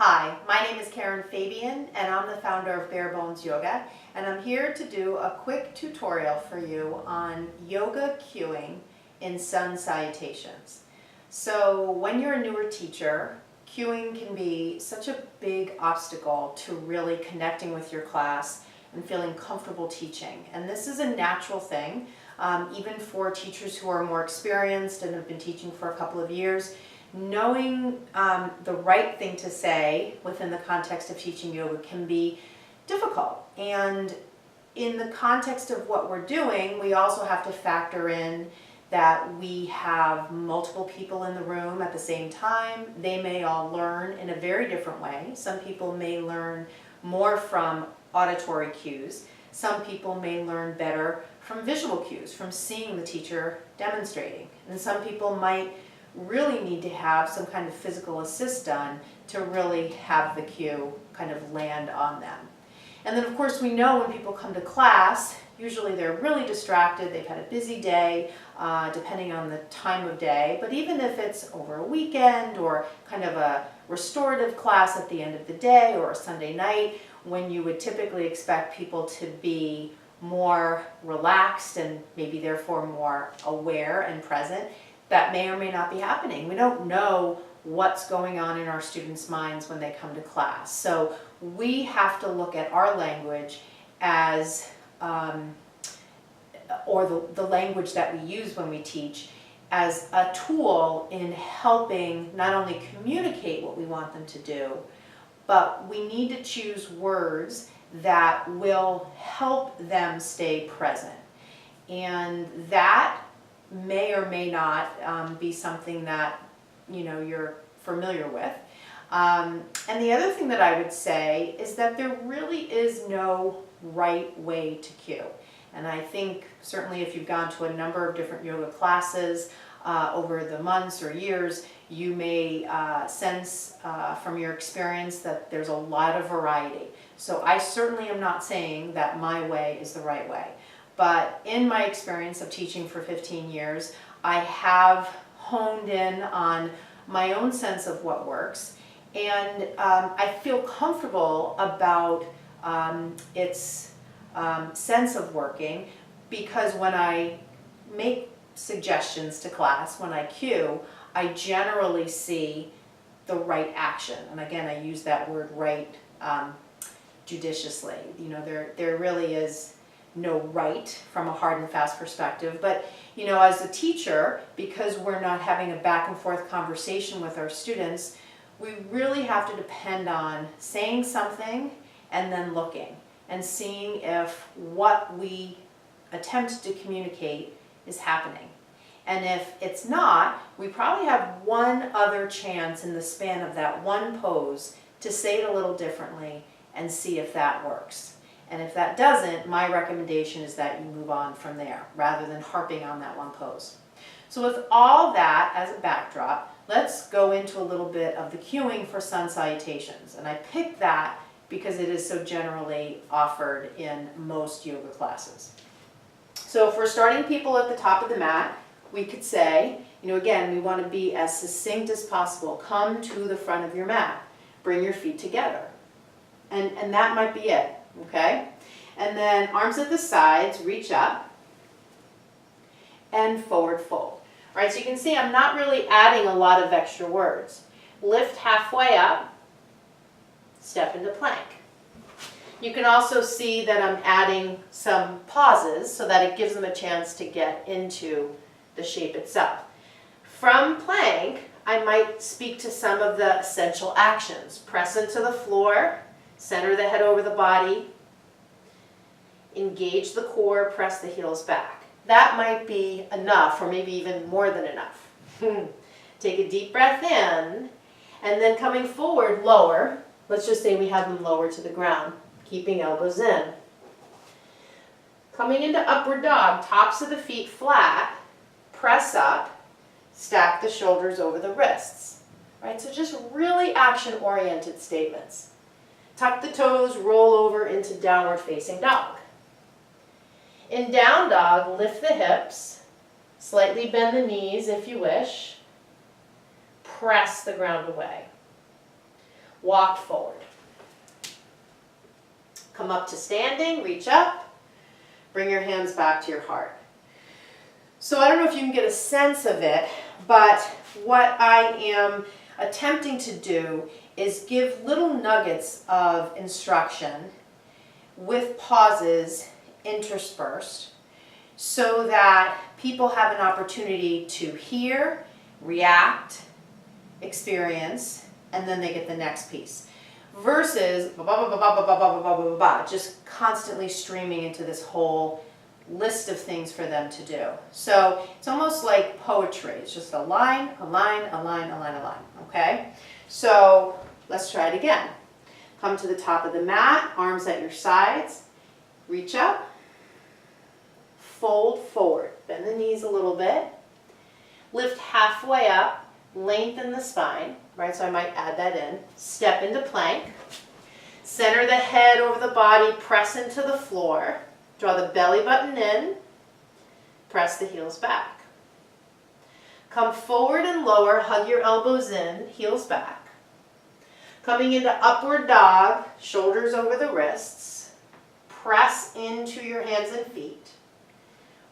Hi, my name is Karen Fabian and I'm the founder of Bare Bones Yoga, and I'm here to do a quick tutorial for you on yoga cueing in sun salutations. So when you're a newer teacher, cueing can be such a big obstacle to really connecting with your class and feeling comfortable teaching. And this is a natural thing, even for teachers who are more experienced and have been teaching for a couple of years. Knowing the right thing to say within the context of teaching yoga can be difficult. And in the context of what we're doing, we also have to factor in that we have multiple people in the room at the same time. They may all learn in a very different way. Some people may learn more from auditory cues. Some people may learn better from visual cues, from seeing the teacher demonstrating. And some people might really need to have some kind of physical assist done to really have the cue kind of land on them. And then of course we know when people come to class, usually they're really distracted, they've had a busy day, depending on the time of day, but even if it's over a weekend or kind of a restorative class at the end of the day or a Sunday night, when you would typically expect people to be more relaxed and maybe therefore more aware and present, that may or may not be happening. We don't know what's going on in our students' minds when they come to class. So we have to look at our language as, or the language that we use when we teach, as a tool in helping not only communicate what we want them to do, but we need to choose words that will help them stay present. And that may or may not be something that you're familiar with. And the other thing that I would say is that there really is no right way to cue. And I think certainly if you've gone to a number of different yoga classes over the months or years, you may sense from your experience that there's a lot of variety. So I certainly am not saying that my way is the right way. But in my experience of teaching for 15 years, I have honed in on my own sense of what works, and I feel comfortable about its sense of working, because when I make suggestions to class, when I cue, I generally see the right action. And again, I use that word right judiciously. There really is no right from a hard and fast perspective, but as a teacher, because we're not having a back and forth conversation with our students, we really have to depend on saying something and then looking and seeing if what we attempt to communicate is happening. And if it's not, we probably have one other chance in the span of that one pose to say it a little differently and see if that works. And if that doesn't, my recommendation is that you move on from there rather than harping on that one pose. So with all that as a backdrop, let's go into a little bit of the cueing for sun salutations. And I picked that because it is so generally offered in most yoga classes. So if we're starting people at the top of the mat, we could say, again, we want to be as succinct as possible. Come to the front of your mat. Bring your feet together. And that might be it. Okay, and then arms at the sides, reach up, and forward fold. All right, so you can see I'm not really adding a lot of extra words. Lift halfway up, step into plank. You can also see that I'm adding some pauses so that it gives them a chance to get into the shape itself. From plank, I might speak to some of the essential actions. Press into the floor, center the head over the body, engage the core, press the heels back. That might be enough, or maybe even more than enough. Take a deep breath in, and then coming forward, lower. Let's just say we have them lower to the ground, keeping elbows in. Coming into upward dog, tops of the feet flat, press up, stack the shoulders over the wrists. Right, so just really action-oriented statements. Tuck the toes, roll over into downward facing dog. In down dog, lift the hips, slightly bend the knees if you wish, press the ground away. walk forward. Come up to standing, reach up, bring your hands back to your heart. So I don't know if you can get a sense of it, but what I am attempting to do is give little nuggets of instruction with pauses interspersed so that people have an opportunity to hear, react, experience, and then they get the next piece. Versus just constantly streaming into this whole list of things for them to do. So it's almost like poetry. It's just a line, a line, a line, a line, a line. Okay? So let's try it again. Come to the top of the mat, arms at your sides, reach up, fold forward, bend the knees a little bit, lift halfway up, lengthen the spine, right? So I might add that in. Step into plank, center the head over the body, press into the floor, draw the belly button in, press the heels back. Come forward and lower, hug your elbows in, heels back. Coming into upward dog, shoulders over the wrists, press into your hands and feet.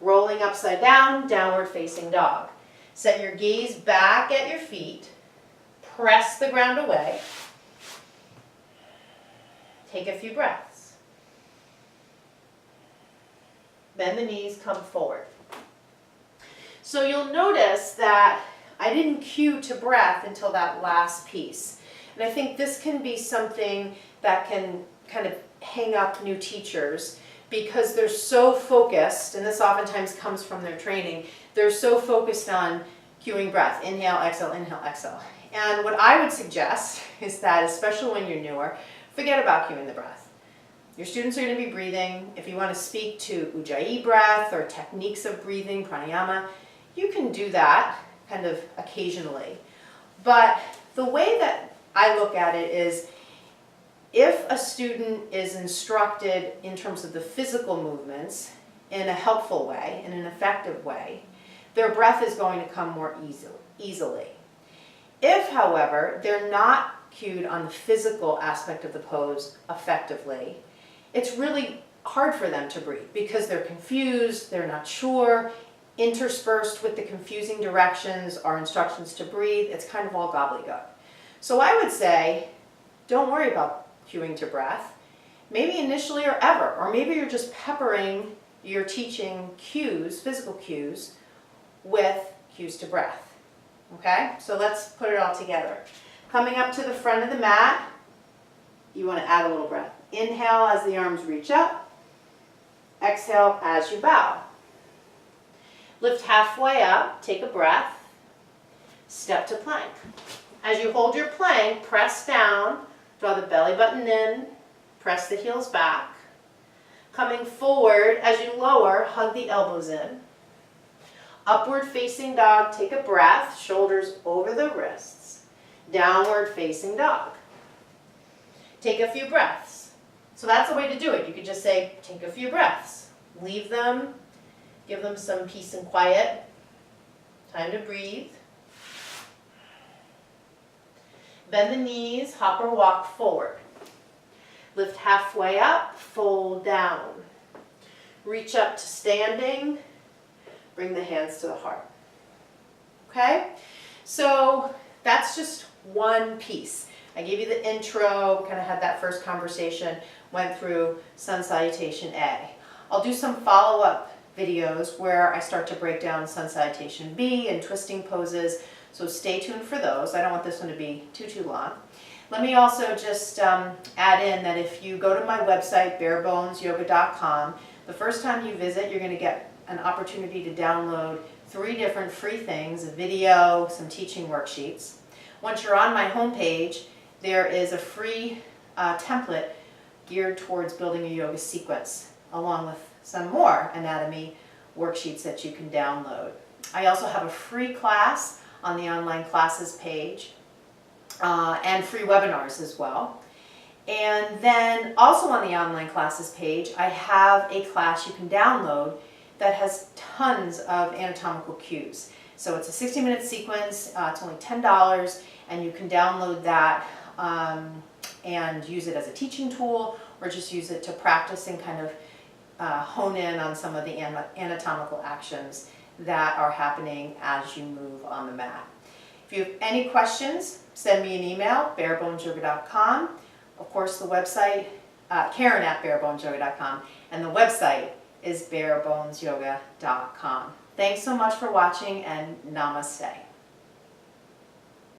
Rolling upside down, downward facing dog. Set your gaze back at your feet, press the ground away. Take a few breaths. Bend the knees, come forward. So you'll notice that I didn't cue to breath until that last piece. And I think this can be something that can kind of hang up new teachers because they're so focused, and this oftentimes comes from their training, they're so focused on cueing breath. Inhale, exhale, exhale. And what I would suggest is that, especially when you're newer, forget about cueing the breath. Your students are going to be breathing. If you want to speak to Ujjayi breath or techniques of breathing, pranayama, you can do that kind of occasionally. But the way that I look at it is, if a student is instructed in terms of the physical movements in a helpful way, in an effective way, their breath is going to come more easily. If, however, they're not cued on the physical aspect of the pose effectively, it's really hard for them to breathe because they're confused, they're not sure. Interspersed with the confusing directions are instructions to breathe. It's kind of all gobbledygook. So I would say, don't worry about cueing to breath, maybe initially or ever, or maybe you're just peppering your teaching cues, physical cues, with cues to breath. Okay, so let's put it all together. Coming up to the front of the mat, you want to add a little breath. Inhale as the arms reach up, exhale as you bow. Lift halfway up, take a breath, step to plank. As you hold your plank, press down, draw the belly button in, press the heels back. Coming forward, as you lower, hug the elbows in. Upward facing dog, take a breath, shoulders over the wrists. Downward facing dog. Take a few breaths. So that's a way to do it. You could just say, take a few breaths. Leave them, give them some peace and quiet. Time to breathe. Bend the knees, hop or walk forward. Lift halfway up, fold down. Reach up to standing, bring the hands to the heart. Okay? So that's just one piece. I gave you the intro, kind of had that first conversation, went through Sun Salutation A. I'll do some follow-up videos where I start to break down Sun Salutation B and twisting poses, so stay tuned for those. I don't want this one to be too long. Let me also just add in that if you go to my website, barebonesyoga.com, the first time you visit, you're going to get an opportunity to download 3 different free things, a video, some teaching worksheets. Once you're on my homepage, there is a free template geared towards building a yoga sequence, along with some more anatomy worksheets that you can download. I also have a free class on the online classes page, and free webinars as well. And then also on the online classes page, I have a class you can download that has tons of anatomical cues. So it's a 60-minute sequence, it's only $10, and you can download that and use it as a teaching tool, or just use it to practice and kind of hone in on some of the anatomical actions that are happening as you move on the mat. If you have any questions, send me an email, barebonesyoga.com. Of course, the website, Karen@barebonesyoga.com, and the website is barebonesyoga.com. Thanks so much for watching, and namaste.